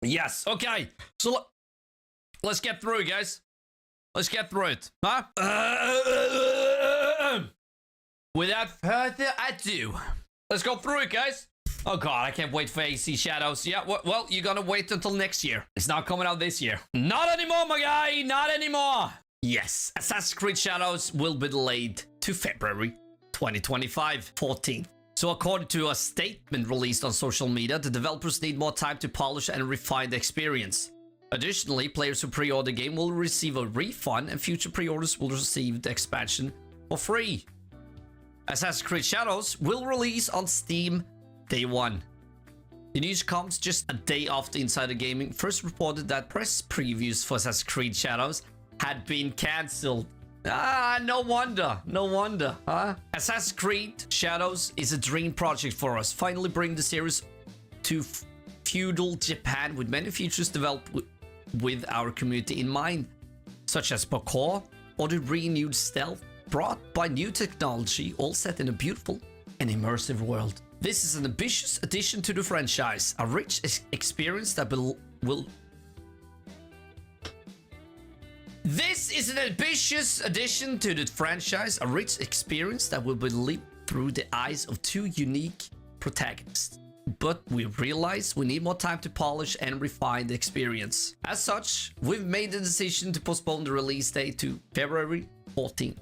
Yes, okay. So let's get through it, guys. Let's get through it. Huh? Without further ado, let's go through it, guys. Oh god, I can't wait for AC Shadows. Yeah, well, you're gonna wait until next year. It's not coming out this year. Not anymore, my guy. Not anymore. Yes, Assassin's Creed Shadows will be delayed to February 2025, 14th. So according to a statement released on social media, the developers need more time to polish and refine the experience. Additionally, players who pre-order the game will receive a refund, and future pre-orders will receive the expansion for free. Assassin's Creed Shadows will release on Steam Day 1. The news comes just a day after Insider Gaming first reported that press previews for Assassin's Creed Shadows had been cancelled. No wonder, huh? Assassin's Creed Shadows is a dream project for us, finally bring the series to feudal Japan with many features developed with our community in mind, such as parkour or the renewed stealth brought by new technology, all set in a beautiful and immersive world. This is an ambitious addition to the franchise, a rich experience that This is an ambitious addition to the franchise, a rich experience that will be lived through the eyes of two unique protagonists. But we realize we need more time to polish and refine the experience. As such, we've made the decision to postpone the release date to February 14th.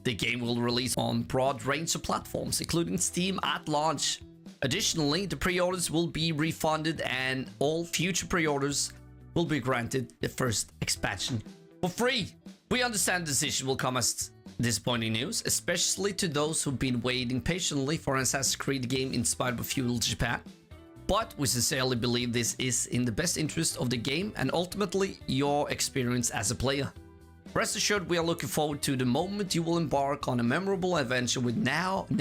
The game will release on a broad range of platforms, including Steam at launch. Additionally, the pre-orders will be refunded and all future pre-orders will be granted the first expansion for free. We understand the decision will come as disappointing news, especially to those who've been waiting patiently for an Assassin's Creed game inspired by feudal Japan. But we sincerely believe this is in the best interest of the game and ultimately your experience as a player. Rest assured, we are looking forward to the moment you will embark on a memorable adventure with Now and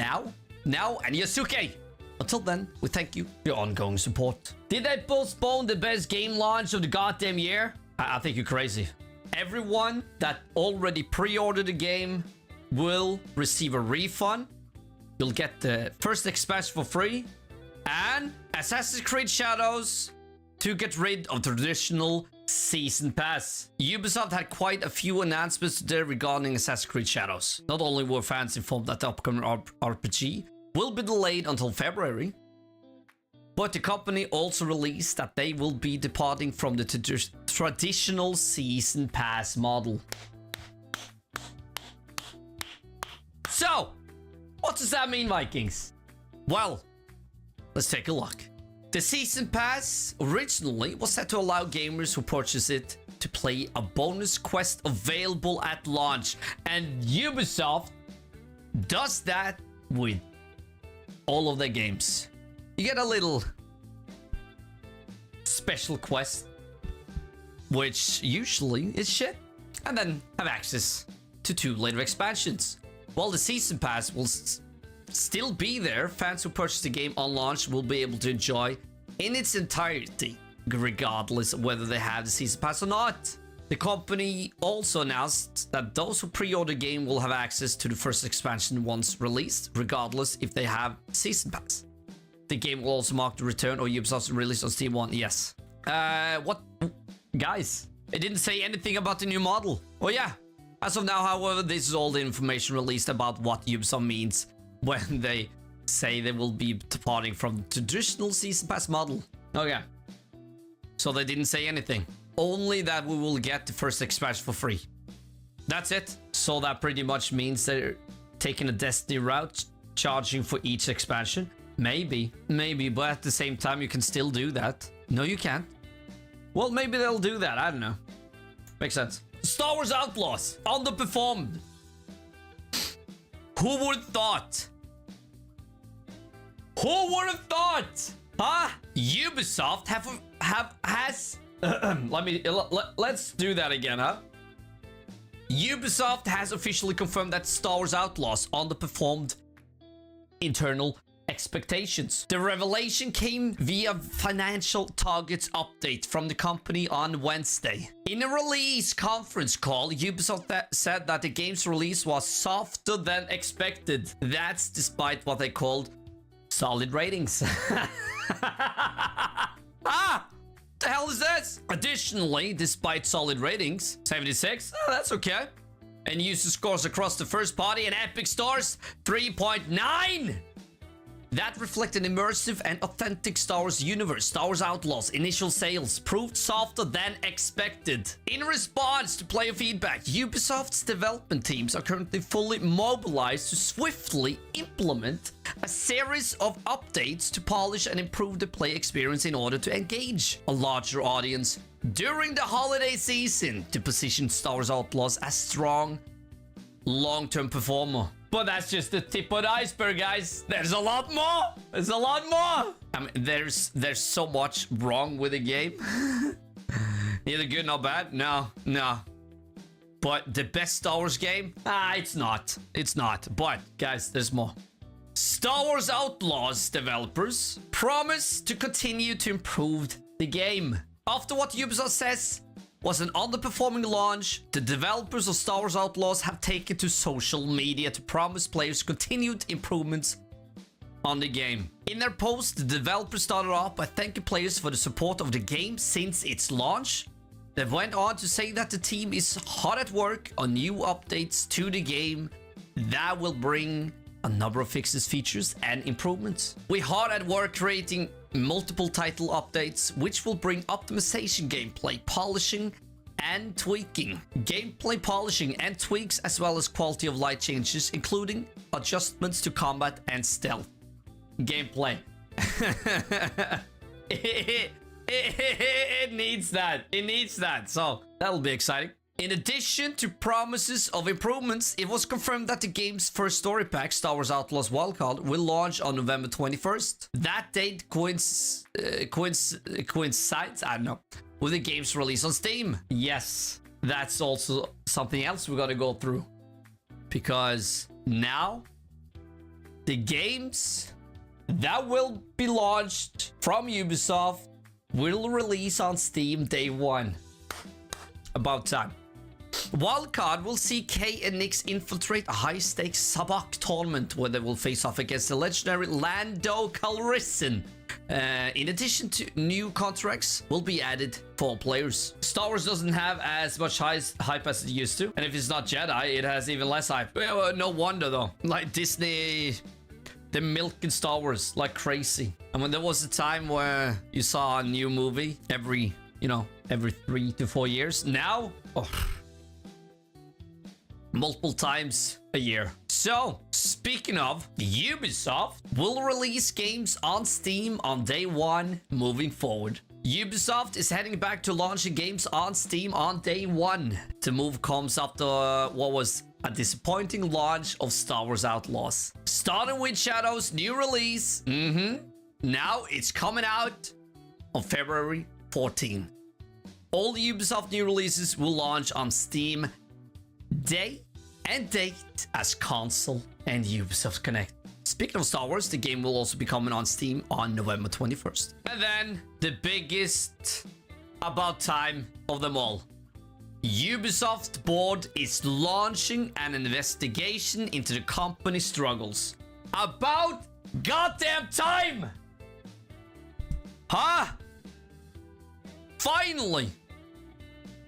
Yasuke. Until then, we thank you for your ongoing support. Did they postpone the best game launch of the goddamn year? I think you're crazy. Everyone that already pre-ordered the game will receive a refund. You'll get the first expansion for free. And Assassin's Creed Shadows to get rid of traditional Season Pass. Ubisoft had quite a few announcements today regarding Assassin's Creed Shadows. Not only were fans informed that the upcoming RPG will be delayed until February, but the company also released that they will be departing from the traditional Season Pass model. So, what does that mean, Vikings? Well, let's take a look. The Season Pass originally was set to allow gamers who purchase it to play a bonus quest available at launch, and Ubisoft does that with all of their games. You get a little special quest, which usually is shit, and then have access to 2 later expansions. While the Season Pass will still be there, fans who purchase the game on launch will be able to enjoy in its entirety, regardless of whether they have the Season Pass or not. The company also announced that those who pre-order the game will have access to the first expansion once released, regardless if they have Season Pass. The game will also mark the return of Ubisoft's release on Steam 1. Yes. What? Guys, it didn't say anything about the new model. Oh yeah. As of now, however, this is all the information released about what Ubisoft means when they say they will be departing from the traditional Season Pass model. Okay. So they didn't say anything. Only that we will get the first expansion for free. That's it. So that pretty much means they're taking a Destiny route, charging for each expansion. Maybe, but at the same time, you can still do that. No, you can't. Well, maybe they'll do that. I don't know. Makes sense. Star Wars Outlaws underperformed. Who would have thought? Who would have thought? Huh? Ubisoft has let's do that again, huh? Ubisoft has officially confirmed that Star Wars Outlaws underperformed internal expectations. The revelation came via financial targets update from the company on Wednesday. In a release conference call, Ubisoft said that the game's release was softer than expected. That's despite what they called solid ratings. the hell is this? Additionally, despite solid ratings, 76, that's okay. And user scores across the first party and Epic stores, 3.9. That reflect an immersive and authentic Star Wars universe. Star Wars Outlaws initial sales proved softer than expected. In response to player feedback, Ubisoft's development teams are currently fully mobilized to swiftly implement a series of updates to polish and improve the play experience in order to engage a larger audience during the holiday season to position Star Wars Outlaws as strong long-term performer. But that's just the tip of the iceberg, guys. There's a lot more. There's a lot more. I mean, there's so much wrong with the game. Neither good nor bad. No. But the best Star Wars game? It's not. It's not. But, guys, there's more. Star Wars Outlaws developers promise to continue to improve the game. After what Ubisoft says was an underperforming launch, the developers of Star Wars Outlaws have taken to social media to promise players continued improvements on the game. In their post, the developers started off by thanking players for the support of the game since its launch. They went on to say that the team is hard at work on new updates to the game that will bring a number of fixes, features, and improvements. We're hard at work creating multiple title updates, which will bring optimization, gameplay polishing, and tweaking. Gameplay polishing and tweaks, as well as quality of life changes, including adjustments to combat and stealth. Gameplay. It needs that. It needs that. So that'll be exciting. In addition to promises of improvements, it was confirmed that the game's first story pack, Star Wars Outlaws Wildcard, will launch on November 21st. That date coincides, I don't know, with the game's release on Steam. Yes, that's also something else we gotta go through. Because now, the games that will be launched from Ubisoft will release on Steam day one. About time. Wildcard will see Kay and Nix infiltrate a high-stakes Sabak tournament where they will face off against the legendary Lando Calrissian. In addition to new contracts will be added for players. Star Wars doesn't have as much hype as it used to, and if it's not Jedi, it has even less hype. No wonder though. Like Disney, they're milking Star Wars like crazy. And when there was a time where you saw a new movie every 3 to 4 years, now multiple times a year. So, speaking of, Ubisoft will release games on Steam on day one moving forward. Ubisoft is heading back to launching games on Steam on day one. The move comes after what was a disappointing launch of Star Wars Outlaws. Starting with Shadow's new release, now it's coming out on February 14. All Ubisoft new releases will launch on Steam day and date as console and Ubisoft Connect. Speaking of Star Wars, the game will also be coming on Steam on November 21st. And then the biggest about time of them all. Ubisoft board is launching an investigation into the company's struggles. About goddamn time! Huh? Finally!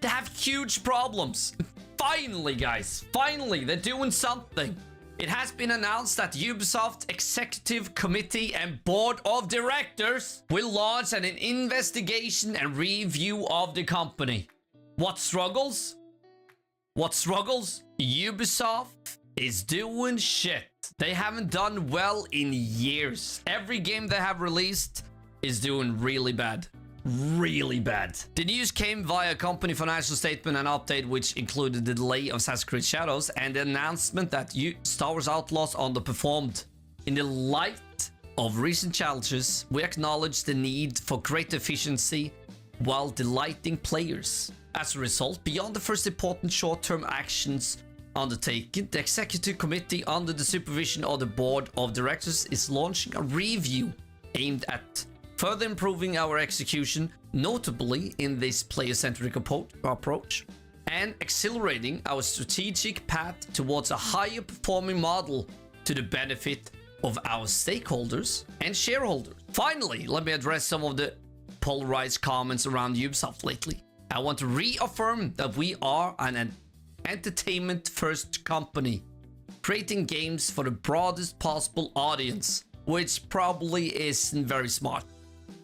They have huge problems. Finally, guys. Finally, they're doing something. It has been announced that Ubisoft Executive Committee and Board of Directors will launch an investigation and review of the company. What struggles? What struggles? Ubisoft is doing shit. They haven't done well in years. Every game they have released is doing really bad. Really bad. The news came via company financial statement and update, which included the delay of Assassin's Creed Shadows and the announcement that Star Wars Outlaws underperformed. In the light of recent challenges, we acknowledge the need for greater efficiency while delighting players. As a result, beyond the first important short-term actions undertaken, the Executive Committee, under the supervision of the Board of Directors, is launching a review aimed at further improving our execution, notably in this player-centric approach, and accelerating our strategic path towards a higher performing model to the benefit of our stakeholders and shareholders. Finally, let me address some of the polarized comments around Ubisoft lately. I want to reaffirm that we are an entertainment-first company, creating games for the broadest possible audience, which probably isn't very smart,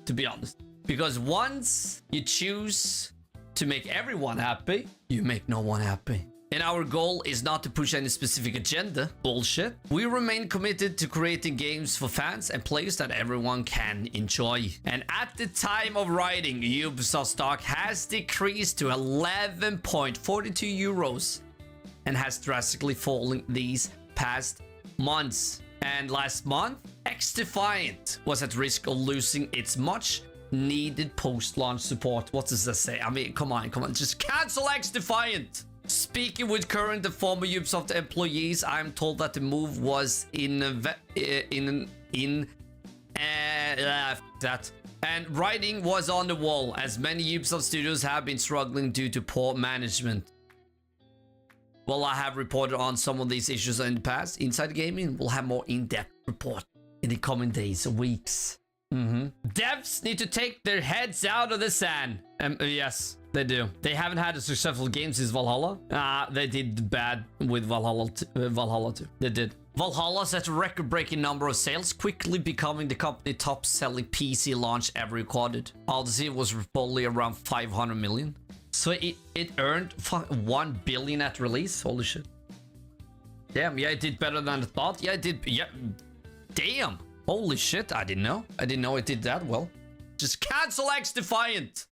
to be honest. Because once you choose to make everyone happy, you make no one happy. And our goal is not to push any specific agenda. Bullshit. We remain committed to creating games for fans and players that everyone can enjoy. And at the time of writing, Ubisoft stock has decreased to 11.42 euros and has drastically fallen these past months. And last month, X-Defiant was at risk of losing its much needed post-launch support. What does that say? I mean, come on. Just cancel X-Defiant. Speaking with current and former Ubisoft employees, I'm told that the move was that. And writing was on the wall, as many Ubisoft studios have been struggling due to poor management. Well, I have reported on some of these issues in the past. Inside Gaming will have more in-depth report in the coming days or weeks. Devs need to take their heads out of the sand. Yes, they do. They haven't had a successful game since Valhalla. They did bad with Valhalla 2. They did. Valhalla set a record-breaking number of sales, quickly becoming the company's top-selling PC launch ever recorded. Odyssey was reportedly around 500 million. So it earned 1 billion at release. Holy shit. Damn, yeah, it did better than I thought. Yeah, it did. Yeah, damn. Holy shit, I didn't know. I didn't know it did that well. Just cancel X-Defiant.